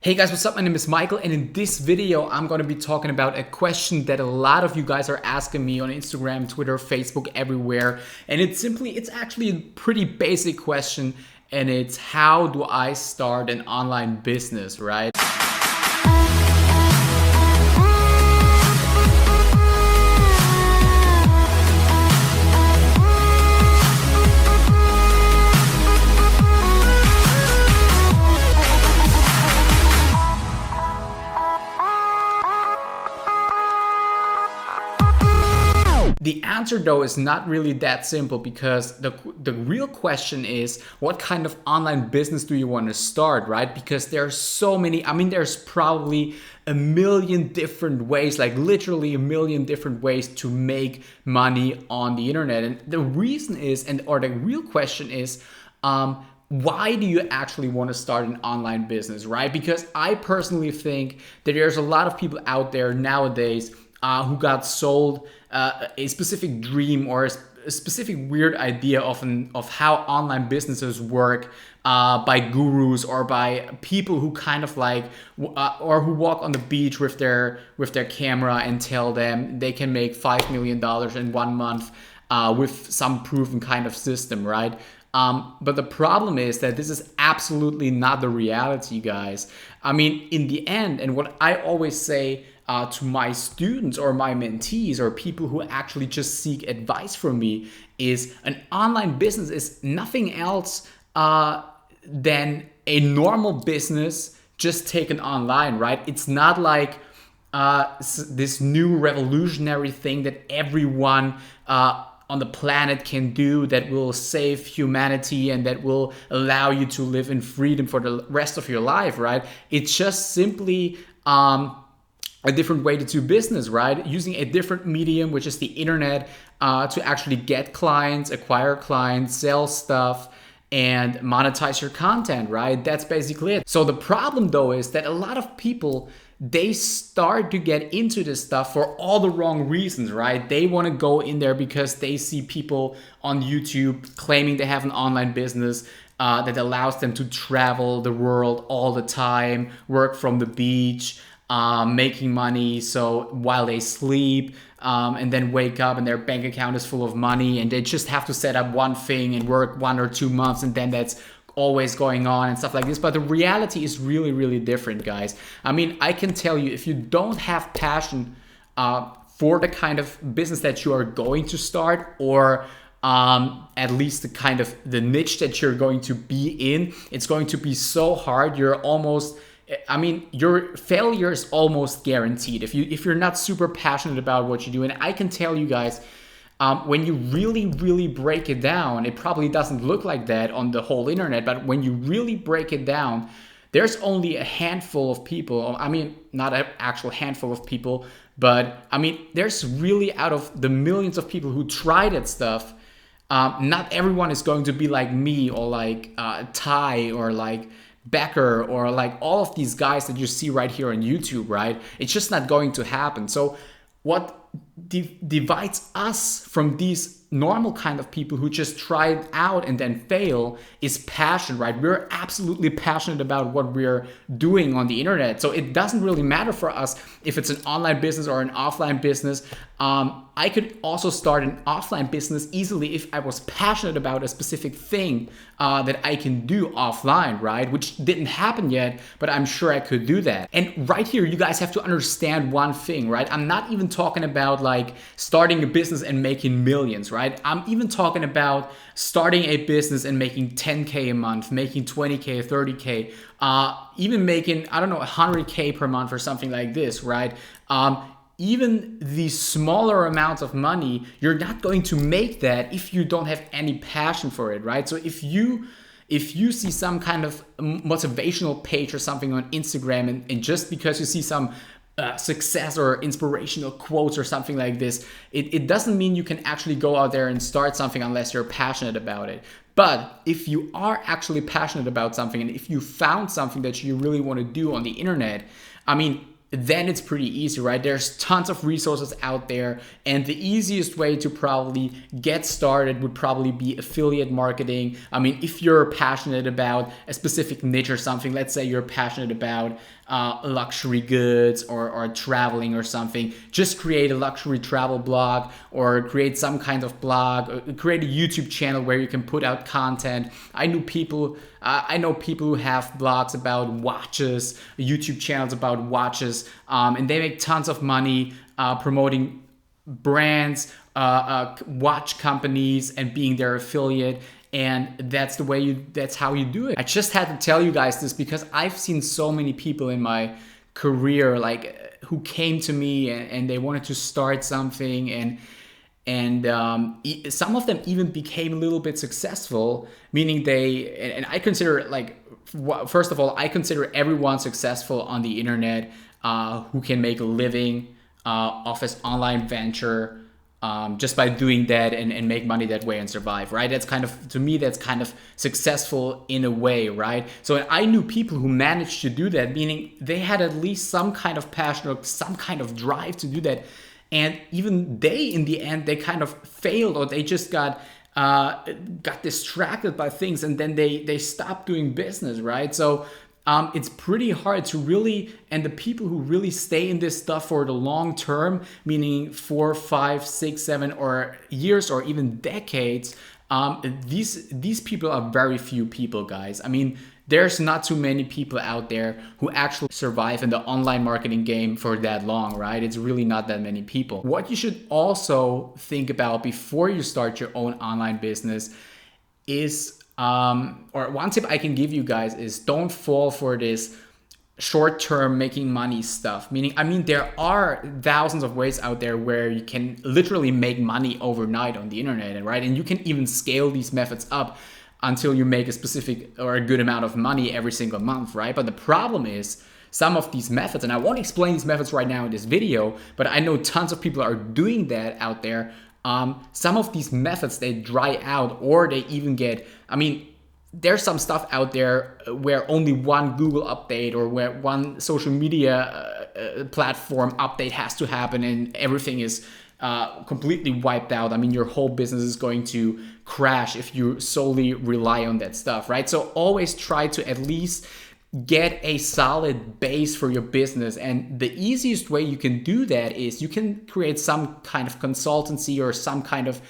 Hey guys, what's up? My name is Michael, and in this video I'm going to be talking about a question that a lot of you guys are asking me on Instagram, Twitter, Facebook, everywhere. And it's actually a pretty basic question, and it's how do I start an online business, right? The answer though is not really that simple, because the real question is, what kind of online business do you want to start, right? Because there are so many, there's probably a million different ways, like literally a million different ways to make money on the internet. And the reason is, or the real question is, why do you actually want to start an online business, right? Because I personally think that there's a lot of people out there nowadays who got sold a specific dream or a specific weird idea of how online businesses work by gurus or by people who kind of like or who walk on the beach with their camera and tell them they can make $5 million in 1 month with some proven kind of system, right? But the problem is that this is absolutely not the reality, guys. In the end, and what I always say to my students or my mentees or people who actually just seek advice from me is, an online business is nothing else than a normal business just taken online, right? It's not like this new revolutionary thing that everyone on the planet can do that will save humanity and that will allow you to live in freedom for the rest of your life, right? It's just simply a different way to do business, right? Using a different medium, which is the internet, to actually get clients, acquire clients, sell stuff, and monetize your content, right? That's basically it. So the problem though is that a lot of people, they start to get into this stuff for all the wrong reasons, right? They want to go in there because they see people on YouTube claiming they have an online business that allows them to travel the world all the time, work from the beach, making money so while they sleep, and then wake up and their bank account is full of money, and they just have to set up one thing and work 1 or 2 months, and then that's always going on and stuff like this. But the reality is really, really different, guys. I can tell you, if you don't have passion for the kind of business that you are going to start, or at least the niche that you're going to be in, it's going to be so hard. Your failure is almost guaranteed if you're not super passionate about what you do. And I can tell you guys, when you really, really break it down, it probably doesn't look like that on the whole internet, but when you really break it down, there's only a handful of people. Not an actual handful of people, but there's really, out of the millions of people who try that stuff, not everyone is going to be like me or like Ty or like Becker or like all of these guys that you see right here on YouTube, right? It's just not going to happen. So what divides us from these normal kind of people who just try it out and then fail is passion, right? We're absolutely passionate about what we're doing on the internet. So it doesn't really matter for us if it's an online business or an offline business. I could also start an offline business easily if I was passionate about a specific thing that I can do offline, right? Which didn't happen yet, but I'm sure I could do that. And right here, you guys have to understand one thing, right? I'm not even talking about like starting a business and making millions, right? I'm even talking about starting a business and making 10K a month, making 20K, 30K, even making, 100K per month or something like this, right? Even the smaller amounts of money, you're not going to make that if you don't have any passion for it, right? So if you see some kind of motivational page or something on Instagram, and just because you see some success or inspirational quotes or something like this, it doesn't mean you can actually go out there and start something unless you're passionate about it. But if you are actually passionate about something, and if you found something that you really want to do on the internet, then it's pretty easy, right? There's tons of resources out there, and the easiest way to probably get started would probably be affiliate marketing. I mean, if you're passionate about a specific niche or something, let's say you're passionate about luxury goods or traveling or something, just create a luxury travel blog, or create some kind of blog, or create a YouTube channel where you can put out content. I know people who have blogs about watches, YouTube channels about watches, and they make tons of money promoting brands, watch companies, and being their affiliate. And that's how you do it. I just had to tell you guys this because I've seen so many people in my career, like, who came to me and they wanted to start something, and some of them even became a little bit successful, meaning and I consider, like, first of all, I consider everyone successful on the internet who can make a living off his online venture, just by doing that and make money that way and survive, right? That's kind of, to me, that's kind of successful in a way, right? So I knew people who managed to do that, meaning they had at least some kind of passion or some kind of drive to do that. And even they, in the end, they kind of failed, or they just got distracted by things, and then they stopped doing business, right? So it's pretty hard to really, and the people who really stay in this stuff for the long term, meaning 4, 5, 6, 7 or years or even decades, these people are very few people, guys. I mean, there's not too many people out there who actually survive in the online marketing game for that long, right? It's really not that many people. What you should also think about before you start your own online business is, or one tip I can give you guys is, don't fall for this short-term making money stuff. Meaning, I mean, there are thousands of ways out there where you can literally make money overnight on the internet, right? And you can even scale these methods up until you make a specific or a good amount of money every single month, right? But the problem is, some of these methods, and I won't explain these methods right now in this video, but I know tons of people are doing that out there. Some of these methods, they dry out, or they even get, I mean, there's some stuff out there where only one Google update or where one social media platform update has to happen and everything is completely wiped out. I mean, your whole business is going to crash if you solely rely on that stuff, right? So always try to at least get a solid base for your business. And the easiest way you can do that is you can create some kind of consultancy or some kind of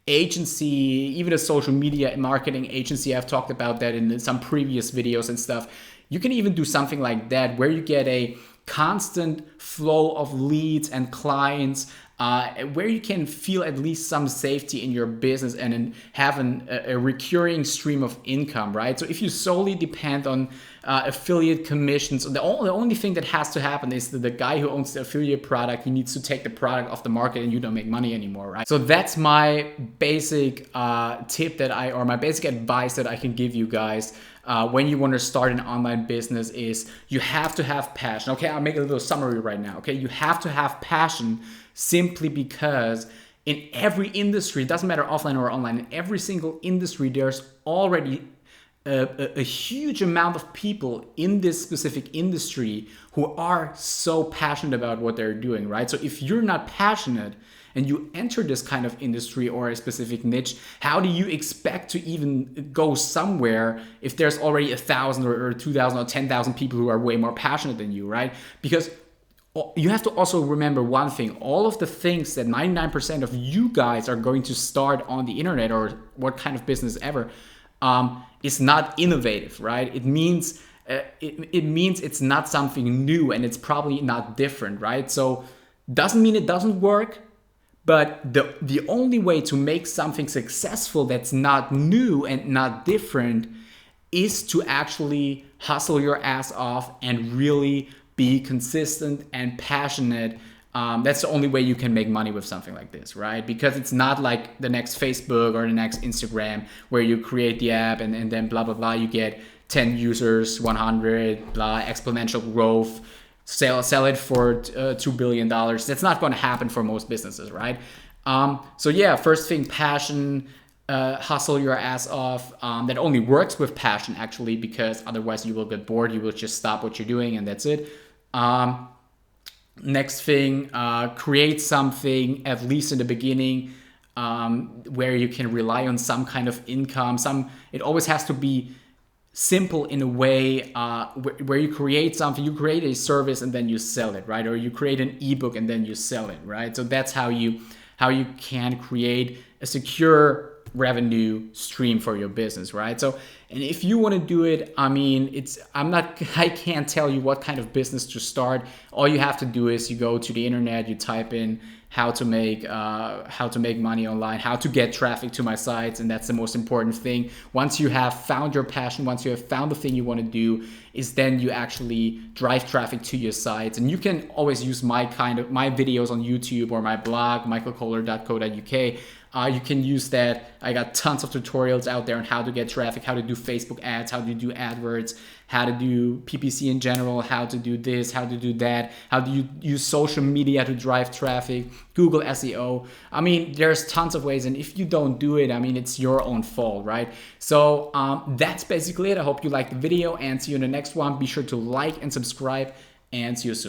agency, even a social media marketing agency. I've talked about that in some previous videos and stuff. You can even do something like that where you get a constant flow of leads and clients, where you can feel at least some safety in your business and have a recurring stream of income, right? So if you solely depend on affiliate commissions, the only thing that has to happen is that the guy who owns the affiliate product, he needs to take the product off the market and you don't make money anymore, right? So that's my basic or my basic advice that I can give you guys. When you want to start an online business is you have to have passion. Okay, I'll make a little summary right now. Okay, you have to have passion simply because in every industry, it doesn't matter offline or online, in every single industry, there's already a huge amount of people in this specific industry who are so passionate about what they're doing, right? So if you're not passionate and you enter this kind of industry or a specific niche, how do you expect to even go somewhere if there's already 1,000 or 2,000 or 10,000 people who are way more passionate than you, right? Because you have to also remember one thing. All of the things that 99% of you guys are going to start on the internet or what kind of business ever is not innovative, right? It means it means it's not something new and it's probably not different, right? So doesn't mean it doesn't work, but the only way to make something successful that's not new and not different is to actually hustle your ass off and really be consistent and passionate. That's the only way you can make money with something like this, right? Because it's not like the next Facebook or the next Instagram where you create the app and then blah, blah, blah, you get 10 users, 100, blah, exponential growth, sell it for $2 billion. That's not going to happen for most businesses, right? So yeah, first thing, passion, hustle your ass off. That only works with passion, actually, because otherwise you will get bored. You will just stop what you're doing and that's it. Next thing, create something, at least in the beginning, where you can rely on some kind of income. It always has to be simple in a way, where you create something, you create a service and then you sell it, right? Or you create an ebook and then you sell it, right? So that's how you can create a secure revenue stream for your business, right? So, and if you want to do it, I mean, I can't tell you what kind of business to start. All you have to do is you go to the internet, you type in how to make money online, how to get traffic to my sites, and that's the most important thing. Once you have found your passion, once you have found the thing you want to do, is then you actually drive traffic to your sites. And you can always use my videos on YouTube or my blog, michaelkohler.co.uk. You can use that. I got tons of tutorials out there on how to get traffic, how to do Facebook ads, how to do AdWords, how to do PPC in general, how to do this, how to do that, how do you use social media to drive traffic, Google SEO. I mean, there's tons of ways, and if you don't do it, I mean, it's your own fault, right? So that's basically it. I hope you liked the video, and see you in the next one. Be sure to like and subscribe, and see you soon.